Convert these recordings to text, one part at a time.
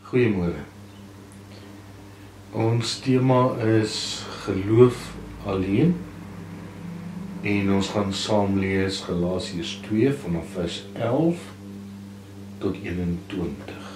Goeiemôre. Ons tema is geloof alleen en ons gaan saam lees Galasiërs 2 vanaf vers 11 tot 21.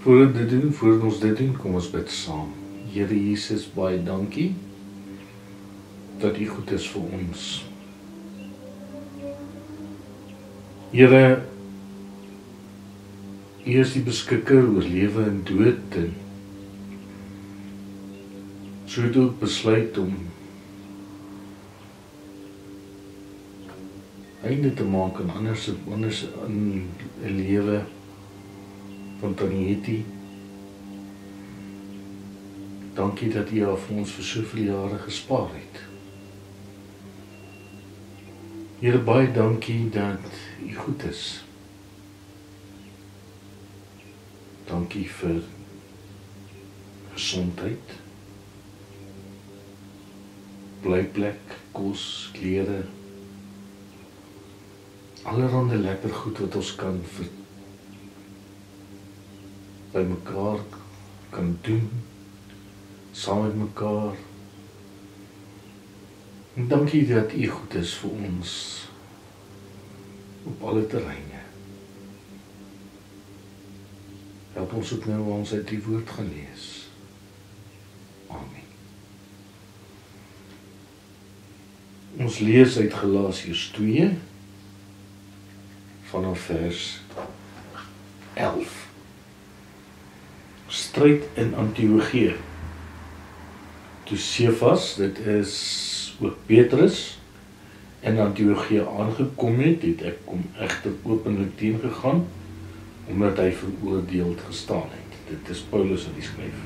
Voordat ons dit doen, kom ons bid saam. Here Jesus, baie dankie dat U goed is vir ons. Here, U is die beskikker oor lewe en dood en so het ook besluit om einde te maak en anders in 'n lewe van Tannie. Dankie dat U haar vir ons vir soveel jare gespaar het. Here, baie dankie dat U goed is. Dankie vir gesondheid, blyplek, kos, klere, allerhande lekker goed wat ons kan by mekaar kan doen, saam met mekaar. En dankie dat U goed is vir ons op alle terreine. Help ons ook nou waar ons uit die woord gaan lees. Amen. Ons lees uit Galasiërs 2 vanaf vers 11. Stryd in Antiochië. Toe Sefas, dit is ook Petrus, in Antiochië aangekom het ek kom egter openlik teengegaan, omdat hy veroordeeld gestaan het. Dit is Paulus wat die skryf.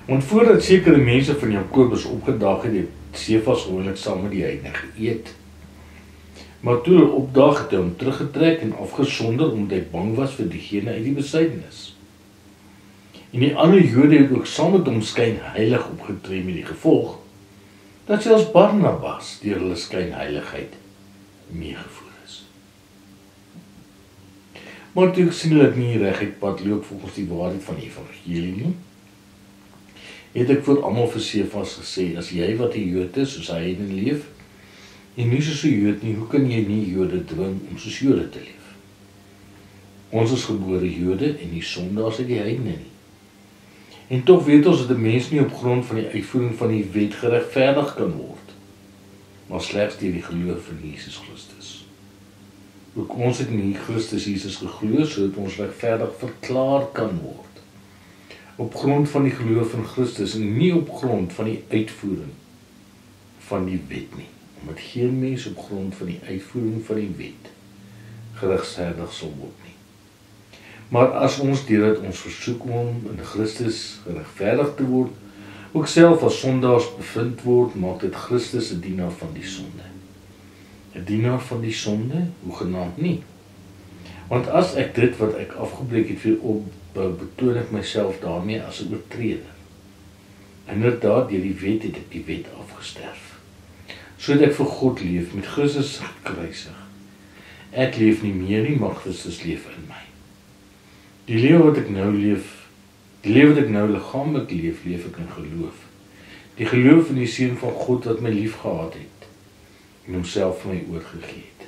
Want voordat sekere mense van Jakobus opgedaag het, het Sefas gewoonlik saam met die heidene geëet. Maar toe hulle opdaag, het hy hom teruggetrek en afgesonder, omdat hy bang was vir diegene uit die belydenis. En die ander Jode het ook saam met hom skynheilig opgetree, met die gevolg dat selfs Barnabas deur hulle skynheiligheid meegevoer is. Maar toe sien hulle nie reguit pad loop volgens die waarheid van die evangelie nie, het ek voor almal vir Sefas gesê, as jy wat 'n Jood is, soos hy in leef, en nie soos 'n Jood nie, hoe kan jy nie Jode dwing om soos Jode te leef? Ons is gebore Jode en nie sondaars uit die heidene nie. En tog weet ons dat 'n mens nie op grond van die uitvoering van die wet geregverdig kan word, maar slegs deur die geloof in Jesus Christus. Ook ons het in Christus Jesus geglo, sodat ons regverdig verklaar kan word, op grond van die geloof in Christus en nie op grond van die uitvoering van die wet nie, omdat geen mens op grond van die uitvoering van die wet geregverdig sal word nie. Maar as ons deurdat ons versoek om in Christus geregverdig te word, ook self as sondaars bevind word, maak dit Christus 'n dienaar van die sonde. 'n Dienaar van die sonde? Hoegenaamd nie. Want as ek dit wat ek afgebreek het weer opbou, betoon ek myself daarmee as 'n oortreder. Inderdaad, deur die wet het ek die wet afgesterf, sodat ek vir God leef, met Christus gekruisig. Ek leef nie meer nie, maar Christus leef in my. Die lewe wat ek nou liggaamlik leef, leef ek in geloof. Die geloof in die Seun van God wat my lief gehad het en homself vir my oorgegee het.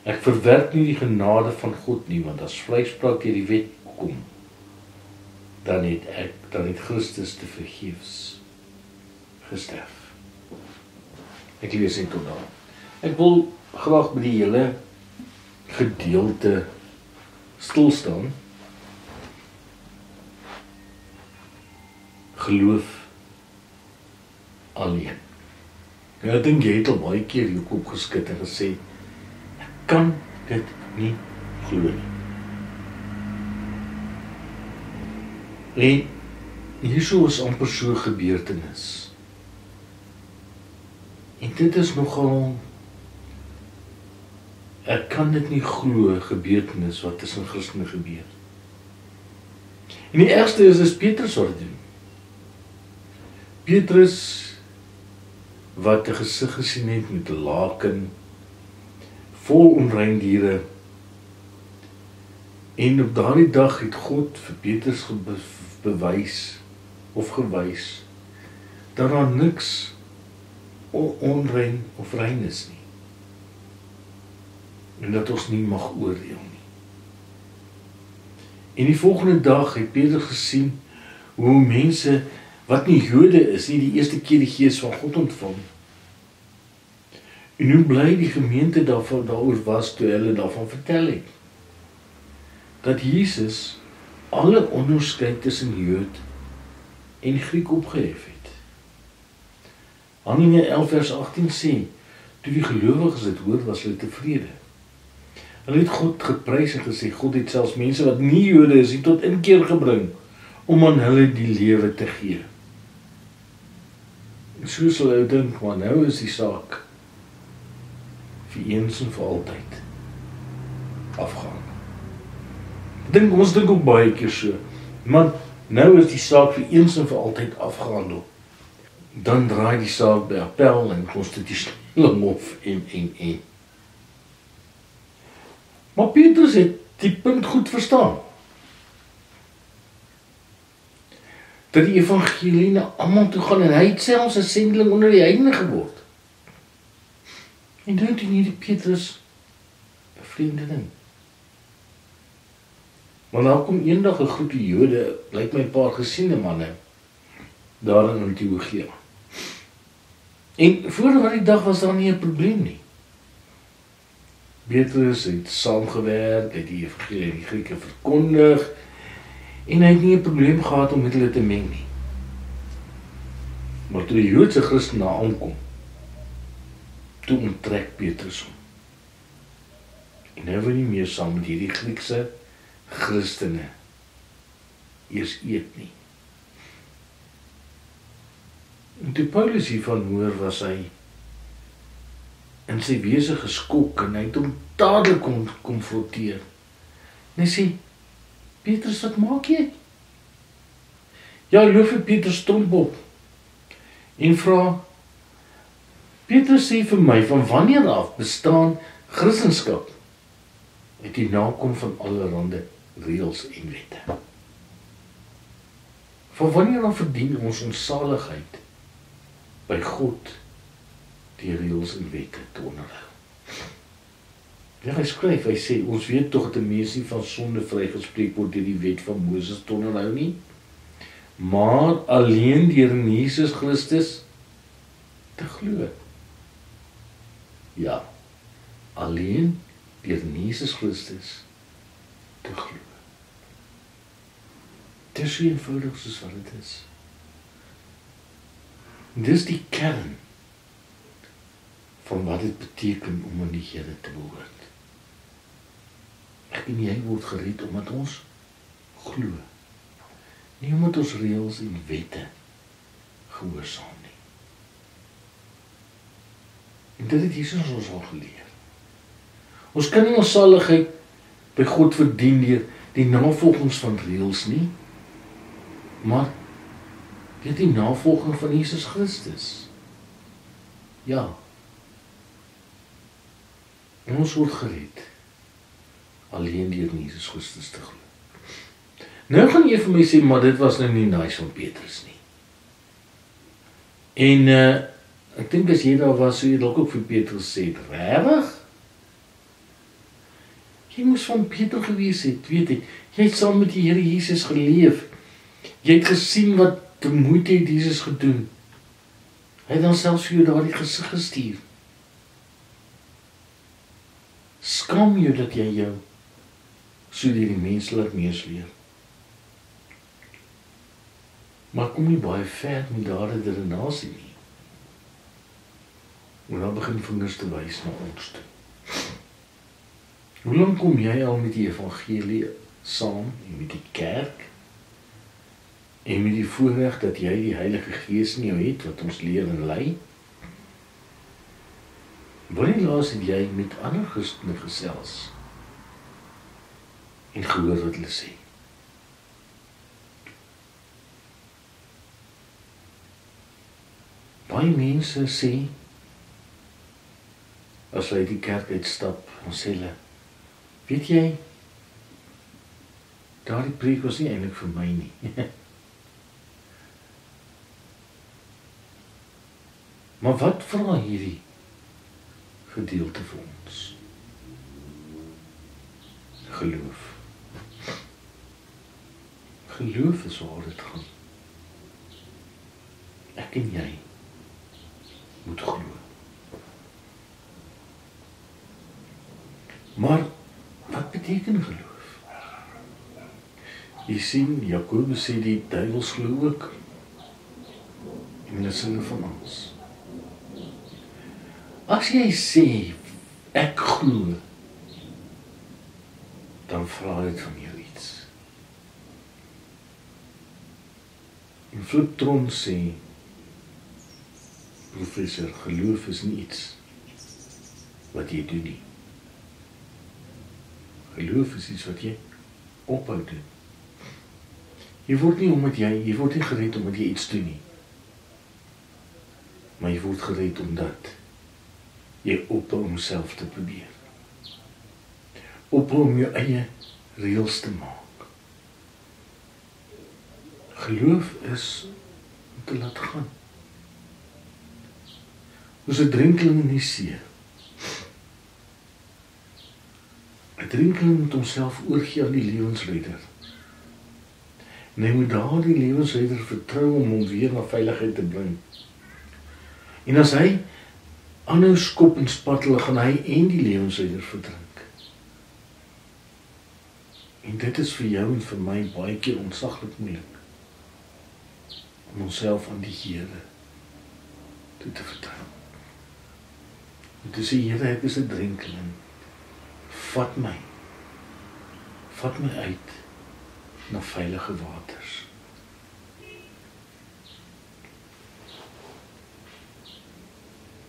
Ek verwerp nie die genade van God nie, want as vleisspraak deur die wet kom, dan het Christus te vergeefs gesterf. Ek lees net tot daar. Ek wil graag by die hele gedeelte stilstaan. Geloof alleen. Ek dink jy het al baie keer jou kop geskit en gesê, ek kan dit nie glo nie. En hierso is amper so 'n gebeurtenis. En dit is nogal, ek kan dit nie glo, gebeurtenis wat tussen Christene gebeur. En die ergste is Petrus wat dit doen. Petrus wat 'n gesig gesien het met 'n laken vol onrein diere En op daardie dag het God vir Petrus bewys of gewys dat daar niks onrein of rein is nie. En dat ons nie mag oordeel nie. En die volgende dag het Petrus gesien hoe mense wat nie Jode is nie, die eerste keer die Gees van God ontvang. En hoe bly die gemeente daaroor was toe hulle daarvan vertel het. Dat Jesus alle onderskeid tussen Jood en Griek opgehef het. Handelinge 11 vers 18 sê, toe die gelowiges dit hoor, was hulle tevrede. Hulle het God geprys en gesê, God het selfs mense wat nie Jode is, nie tot inkeer gebring, om aan hulle die lewe te gee. En so sal hulle dink, maar nou is die saak vir eens en vir altyd afgaan. Ons dink ook baie keer so, maar nou is die saak vir eens en vir altyd afgehandel. Dan draai die saak by appel en konstitusionele hof en. Maar Petrus het die punt goed verstaan. Dat die evangelie na almal toe gaan en hy het selfs 'n sendeling onder die heidene geword. En nou doen hierdie Petrus 'n vreemdeling. Maar nou kom eendag 'n groepie Jode, lyk my 'n paar gesiene manne, daar in Antiochia. En voor wat die dag was daar nie 'n probleem nie. Petrus het saamgewerk, het die evangelie aan die Grieke verkondig, en hy het nie 'n probleem gehad om met hulle te meng nie. Maar toe die Joodse Christene aankom, toe onttrek Petrus hom. En hy wil nie meer saam met hierdie Griekse Christene eers eet nie. En toe Paulus hiervan hoor, was hy in sy wese geskok en hy het hom dadelik konfronteer. En hy sê, Petrus, wat maak jy? Ja, loop vir Petrus stomp op en vra, Petrus sê vir my, van wanneer af bestaan Christendom uit die nakom van allerhande reëls en wette? Van wanneer af verdien ons saligheid by God die reëls en wette te onderhou? Ja, hy skryf, hy sê, ons weet tog dat 'n mens nie van sonde vrygespreek word deur die wet van Moses te onderhou nie, maar alleen deur in Jesus Christus te glo. Ja, alleen deur in Jesus Christus te glo. Dit is so eenvoudig soos wat dit is. Dis die kern van wat dit beteken om aan die Here te behoort. Ek en jy word gered omdat ons glo. Nie omdat ons reëls en wette gehoorsaam nie. En dit het Jesus ons al geleer. Ons kan nie ons saligheid by God verdien deur die navolgings van reëls nie, maar deur die navolging van Jesus Christus. Ja. En ons word gered alleen deur Jesus Christus te glo. Nou gaan jy vir my sê, maar dit was nou nie nice van Petrus nie. En ek dink as jy daar was, sou jy dalk ook vir Petrus sê, regtig? Jy moes van Petrus gewees het, weet jy, jy het saam met die Here Jesus geleef. Jy het gesien wat te moeite het Jesus gedoen. Hy het dan selfs vir jou daardie gesig gestuur. Skam jou dat jy jou so deur die mense laat meesleer. Maar kom nie baie ver met daardie redenasie nie. En dan begin vingers te wys na ons toe. Hoe lang kom jy al met die evangelie saam en met die kerk? En met die voorreg dat jy die Heilige Gees in jou het, wat ons leer en lei? Wanneer laas het jy met ander Christene gesels en gehoor wat hulle sê? Baie mense sê, as hulle die kerk uitstap, dan sê hulle, weet jy, daardie preek was nie eintlik vir my nie. Maar wat vra hierdie gedeelte vir ons? Geloof. Geloof is waar dit gaan. Ek en jy moet glo. Maar wat beteken geloof? Jy sien, Jakobus sê die duiwels glo ook. En hulle sê van ons. As jy sê, ek glo, dan vra dit van jou iets. En Flip Tron sê, professor, geloof is nie iets wat jy doen nie. Geloof is iets wat jy ophou doen. Jy word nie gered omdat jy iets doen nie. Maar jy word gered omdat jy ophou om self te probeer. Ophou om jou eie reëls te maak. Geloof is om te laat gaan. Soos 'n drenkeling in die see. 'n Drenkeling moet homself oorgee aan die lewensredder. En hy moet daardie lewensredder vertrou om hom weer na veiligheid te bring. En as hy aanhou skop en spartel, gaan hy en die lewensredder verdrink. En dit is vir jou en vir my baie keer ontsaglik moeilik. Om onsself aan die Here toe te vertrou. En te sê, Here, ek is 'n drenkeling. Vat my uit na veilige waters.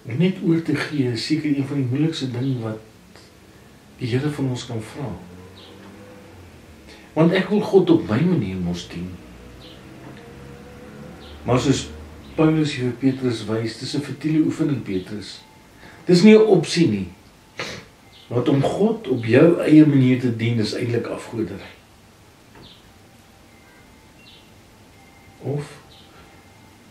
En net oor te gee is seker een van die moeilikste dinge wat die Here van ons kan vra. Want ek wil God op my manier mos dien. Maar soos Paulus hier Petrus wys, dis 'n futiele oefening, Petrus. Dis nie 'n opsie nie. Want om God op jou eie manier te dien, is eintlik afgoderry. Of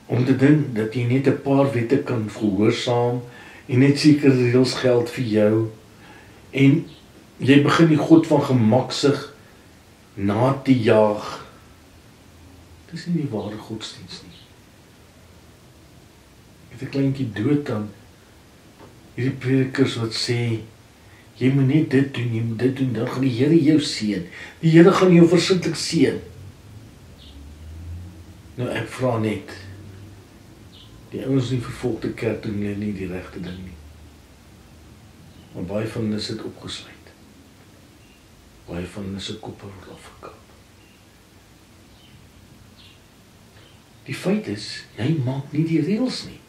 om te dink dat jy net 'n paar wette kan gehoorsaam en net sekere reëls geld vir jou en jy begin die God van gemaksig na te jaag. Dis nie die ware godsdienst nie. Het 'n kleintjie dood dan hierdie predikers wat sê jy moet net dit doen, jy moet dit doen, dan gaan die Here jou seën. Die Here gaan jou verskriklik seën. Nou ek vra net, die ouens in die vervolgde kerk doen hulle nie die regte ding nie. Maar baie van hulle sit opgesluit. Baie van hulle se koppe word afgekap. Die feit is, jy maak nie die reëls nie.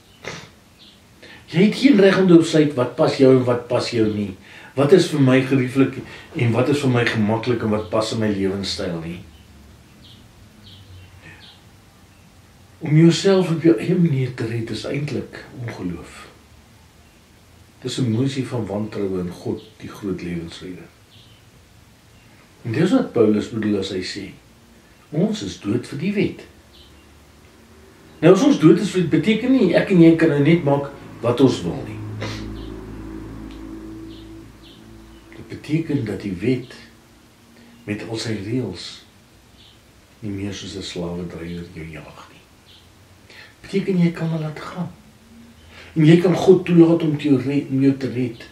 Jy het geen reg om te besluit wat pas jou en wat pas jou nie. Wat is vir my gerieflik en wat is vir my gemaklik en wat pas in my lewenstyl nie. Om jouself op jou eie manier te red is eintlik ongeloof. Dis 'n emosie van wantroue in God, die groot lewensredder. En dis wat Paulus bedoel as hy sê, ons is dood vir die wet. Nou as ons dood is, beteken nie, ek en jy kan nou net maak wat ons wil nie. Dit beteken dat die wet met al sy reëls nie meer soos 'n slawedrywer jou jaag nie. Beteken jy kan laat gaan. En jy kan God toelaat om jou te red.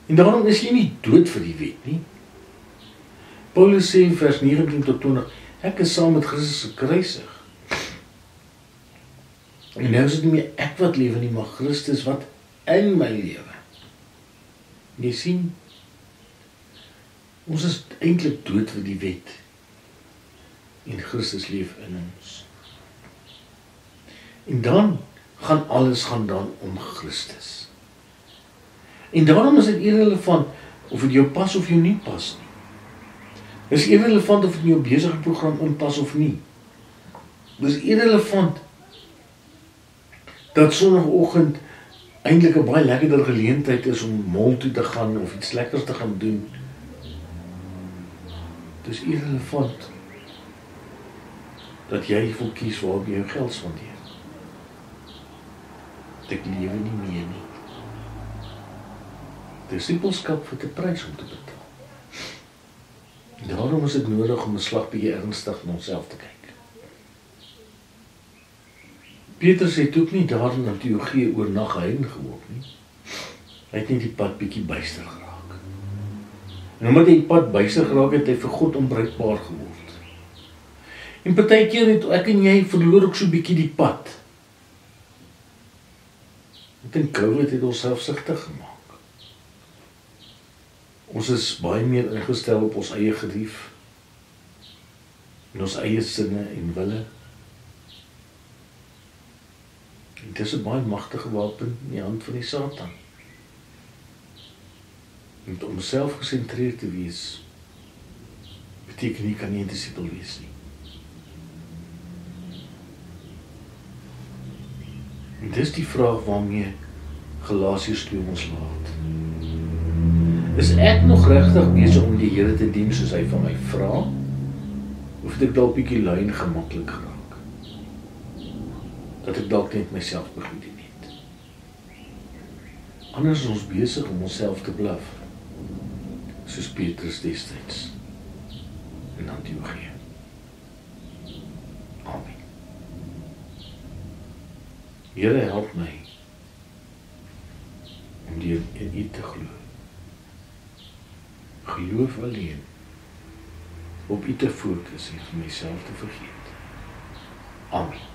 En daarom is jy nie dood vir die wet nie. Paulus sê in vers 19 tot 20, ek is saam met Christus gekruisig. En nou is dit nie meer ek wat lewe nie, maar Christus wat in my lewe. Jy sien, ons is eintlik dood vir die wet. En Christus leef in ons. En dan gaan alles dan om Christus. En daarom is dit irrelevant of dit jou pas of jou nie pas nie. Dit is irrelevant of dit in jou besige program inpas of nie. Dit is irrelevant dat sonnagoggend eintlik 'n baie lekkerder geleentheid is om mol toe te gaan of iets lekkers te gaan doen. Dit is irrelevant dat jy wil kies waar jy jou geld spandeer. Ek lewe nie meer nie. Disipelskap het 'n prys om te betaal. Daarom is dit nodig om 'n slag bietjie ernstig na onsself te kyk. Petrus het ook nie daar in Antiochië oornag heen geword nie. Hy het net die pad bietjie byster geraak. En omdat hy die pad byster geraak het, hy vir God onbruikbaar geword. En partykeer het ek en jy verloor ook so bietjie die pad. Ek dink COVID het ons selfsugtig gemaak. Ons is baie meer ingestel op ons eie gerief, en ons eie sinne en wille. En dit is 'n baie magtige wapen in die hand van die Satan. En om selfgesentreerd te wees, beteken nie kan nie 'n disipel wees nie. En dis die vraag waarmee Galasiërs 2 ons laat. Is ek nog regtig besig om die Here te dien soos hy van my vra? Of het ek dalk bietjie lui en gemaklik geraak? Dat ek dalk net myself begin dien het. Anders is ons besig om onsself te bluf, soos Petrus destyds in Antiochië. Amen. Here, help my om in U te glo. Geloof alleen, op U te fokus en vir myself te vergeet. Amen.